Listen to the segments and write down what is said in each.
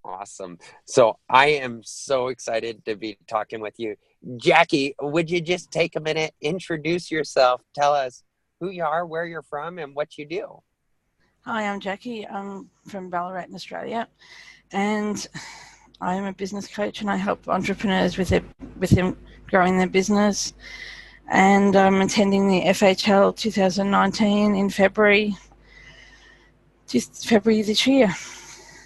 Awesome. So I am so excited to be talking with you. Jackie, would you just take a minute, introduce yourself, tell us who you are, where you're from, and what you do? Hi, I'm Jackie. I'm from Ballarat in Australia, and I am a business coach, and I help entrepreneurs with them growing their business. And I'm attending the FHL 2019 in February, just February this year.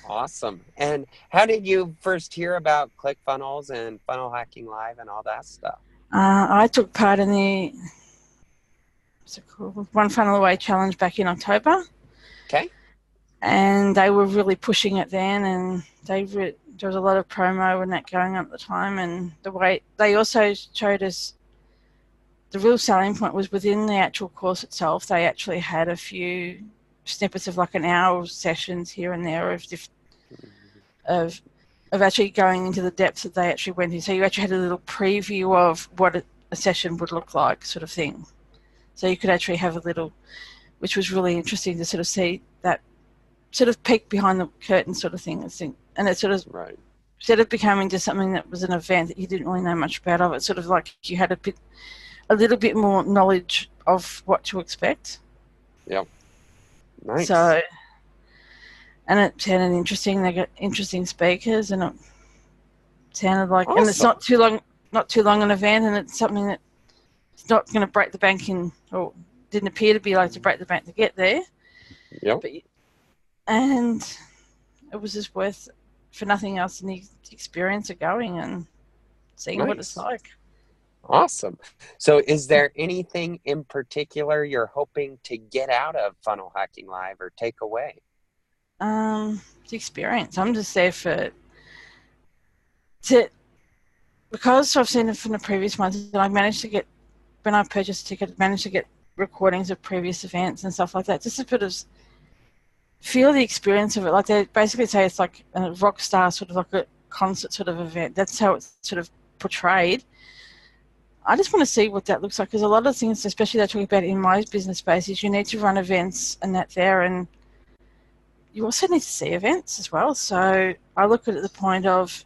Awesome. And how did you first hear about ClickFunnels and Funnel Hacking Live and all that stuff? I took part in the what's it called? One Funnel Away challenge back in October, Okay. and they were really pushing it then, and there was a lot of promo and that going on at the time, and the way they also showed us the real selling point was within the actual course itself. They actually had a few snippets of like an hour sessions here and there of of actually going into the depths that they actually went in. So you actually had a little preview of what a session would look like, sort of thing. So you could actually have a little, which was really interesting to sort of see that sort of peek behind the curtain sort of thing. And it sort of Right. instead of becoming just something that was an event that you didn't really know much about of, it sort of like you had a little bit more knowledge of what to expect. Yep. Nice. So, and it sounded interesting. They got interesting speakers, and it sounded like, and it's Awesome. not too long an event, and it's something that it's not going to break the bank in, or didn't appear to be like to break the bank to get there. Yep. But and it was just worth for nothing else than the experience of going and seeing what it's Nice. like. Awesome. So is there anything in particular you're hoping to get out of Funnel Hacking Live or take away? The experience. I'm just there for to because I've seen it from the previous ones, and I managed to get when I purchased a ticket, managed to get recordings of previous events and stuff like that, just to sort of feel the experience of it. Like they basically say it's like a rock star, sort of like a concert sort of event. That's how it's sort of portrayed. I just want to see what that looks like because a lot of things, especially they talk about in my business space, is you need to run events and that there, and you also need to see events as well. So I look at it at the point of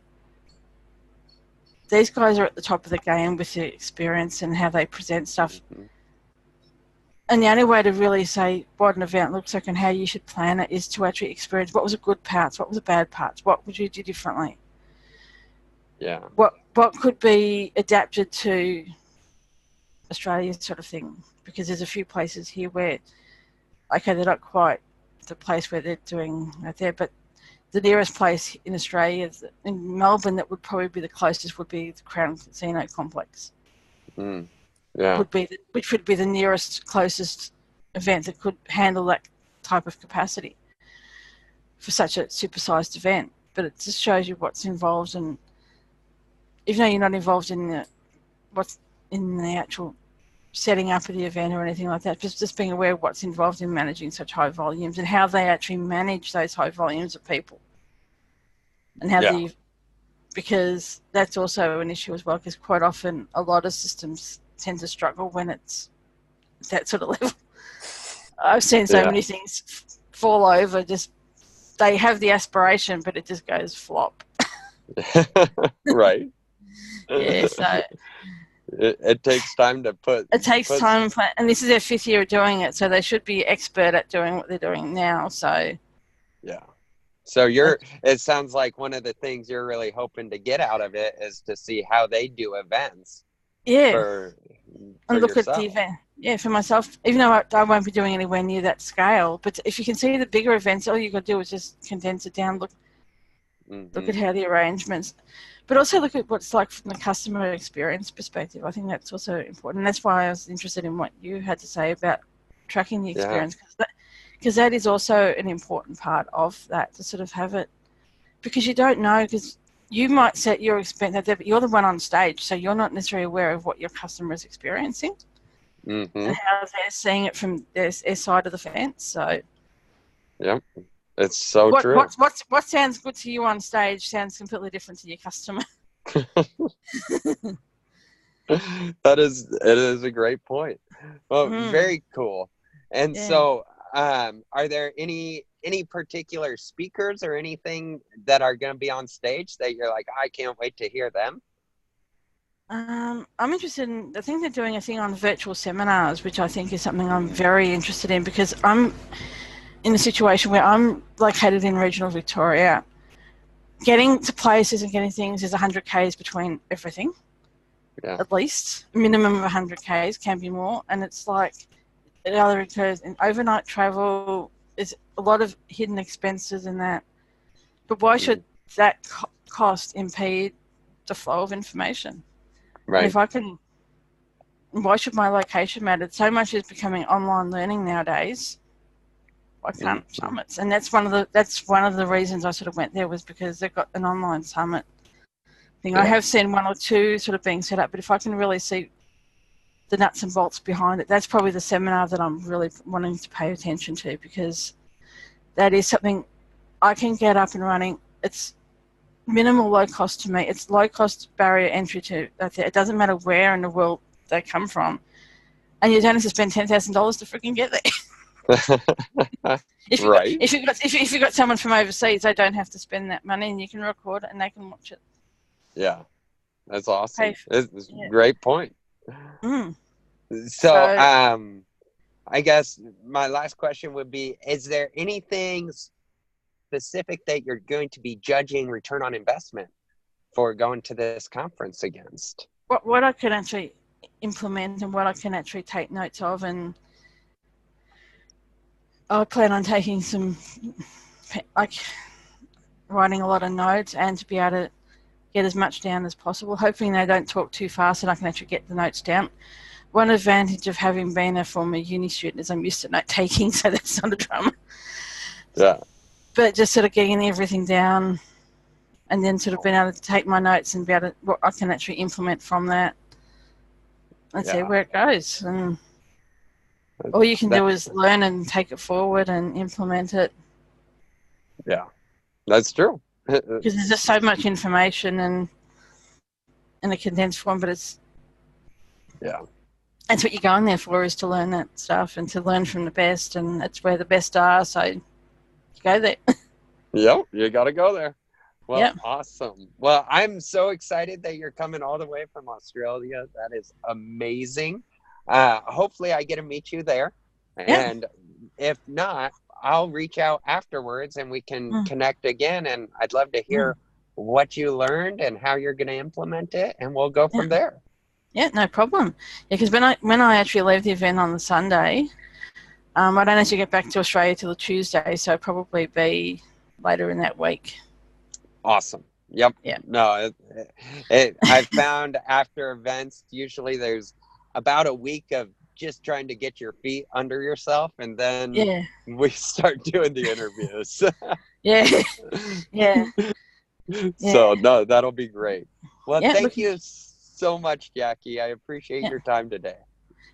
these guys are at the top of the game with the experience and how they present stuff. Hmm. And the only way to really say what an event looks like and how you should plan it is to actually experience what was the good parts, what was the bad parts, what would you do differently, Yeah. what could be adapted to Australia sort of thing. Because there's a few places here where, okay, they're not quite the place where they're doing right there, but the nearest place in Australia, in Melbourne, that would probably be the closest would be the Crown Casino Complex. Mm. Yeah. Which would be the nearest closest event that could handle that type of capacity for such a supersized event. But it just shows you what's involved, and even though you're not involved in what's in the actual setting up of the event or anything like that, just being aware of what's involved in managing such high volumes and how they actually manage those high volumes of people, and how Yeah. the because that's also an issue as well. Because quite often a lot of systems tend to struggle when it's that sort of level. I've seen so Yeah. many things fall over. Just they have the aspiration, but it just goes flop. Right. Yeah, so It takes time to it takes put time and plan. And this is their fifth year of doing it, so they should be expert at doing what they're doing now. So yeah. So uh, it sounds like one of the things you're really hoping to get out of it is to see how they do events yeah, for and look at the yourself. event. Yeah, for myself, even though I won't be doing anywhere near that scale, but if you can see the bigger events, all you got to do is just condense it down. Look Hmm. at how the arrangements, but also look at what's like from the customer experience perspective. I think that's also important. And that's why I was interested in what you had to say about tracking the Yeah. experience, because that is also an important part of that, to sort of have it, because you don't know, because you might set your expense out there, but you're the one on stage, so you're not necessarily aware of what your customer is experiencing Hmm. and how they're seeing it from their side of the fence. So Yep. It's so true. what sounds good to you on stage sounds completely different to your customer. It is a great point. Well, Mm, very cool. And yeah. so are there any particular speakers or anything that are going to be on stage that you're like, I can't wait to hear them? I'm interested in, I think they're doing a thing on virtual seminars, which I think is something I'm very interested in, because I'm in a situation where I'm located in regional Victoria. Getting to places and getting things is 100 Ks between everything, at least. A minimum of 100 Ks, can be more. And it's like, it either occurs in overnight travel, there's a lot of hidden expenses in that. But why should that cost impede the flow of information? Right. And if I can, why should my location matter? So much is becoming online learning nowadays. I can't summits, and that's one of the reasons I sort of went there, was because they've got an online summit thing. I have seen one or two sort of being set up, but if I can really see the nuts and bolts behind it, that's probably the seminar that I'm really wanting to pay attention to, because that is something I can get up and running. It's minimal low cost to me. It's low cost barrier entry to that. It doesn't matter where in the world they come from, and you don't have to spend $10,000 to freaking get there. If you've got someone from overseas, they don't have to spend that money, and you can record it and they can watch it. Yeah, that's awesome. It's a great point. So, I guess my last question would be, is there anything specific that you're going to be judging return on investment for going to this conference against? What I can actually implement and what I can actually take notes of, and I plan on taking some, like, writing a lot of notes, and to be able to get as much down as possible, hoping they don't talk too fast and I can actually get the notes down. One advantage of having been a former uni student is I'm used to note taking, so that's not a drama. Yeah. But just sort of getting everything down, and then sort of being able to take my notes and be able to, what I can actually implement from that, and see where it goes. And all you can do is learn and take it forward and implement it. Yeah, that's true. Because there's just so much information and in a condensed form, but it's that's what you're going there for, is to learn that stuff and to learn from the best, and that's where the best are. So you go there. Yep, you got to go there. Well, awesome. Well, I'm so excited that you're coming all the way from Australia. That is amazing. Hopefully I get to meet you there. And if not, I'll reach out afterwards and we can connect again. And I'd love to hear what you learned and how you're going to implement it. And we'll go from there. Yeah, no problem. Yeah, because when I actually leave the event on the Sunday, I don't actually get back to Australia till the Tuesday. So it'll probably be later in that week. Awesome. Yep. Yeah. No, I found after events, usually there's about a week of just trying to get your feet under yourself, and then we start doing the interviews. So no, that'll be great. Well, thank you so much, Jackie. I appreciate your time today.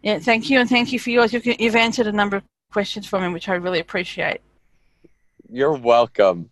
Yeah, thank you, and thank you for yours. You've answered a number of questions for me, which I really appreciate. You're welcome.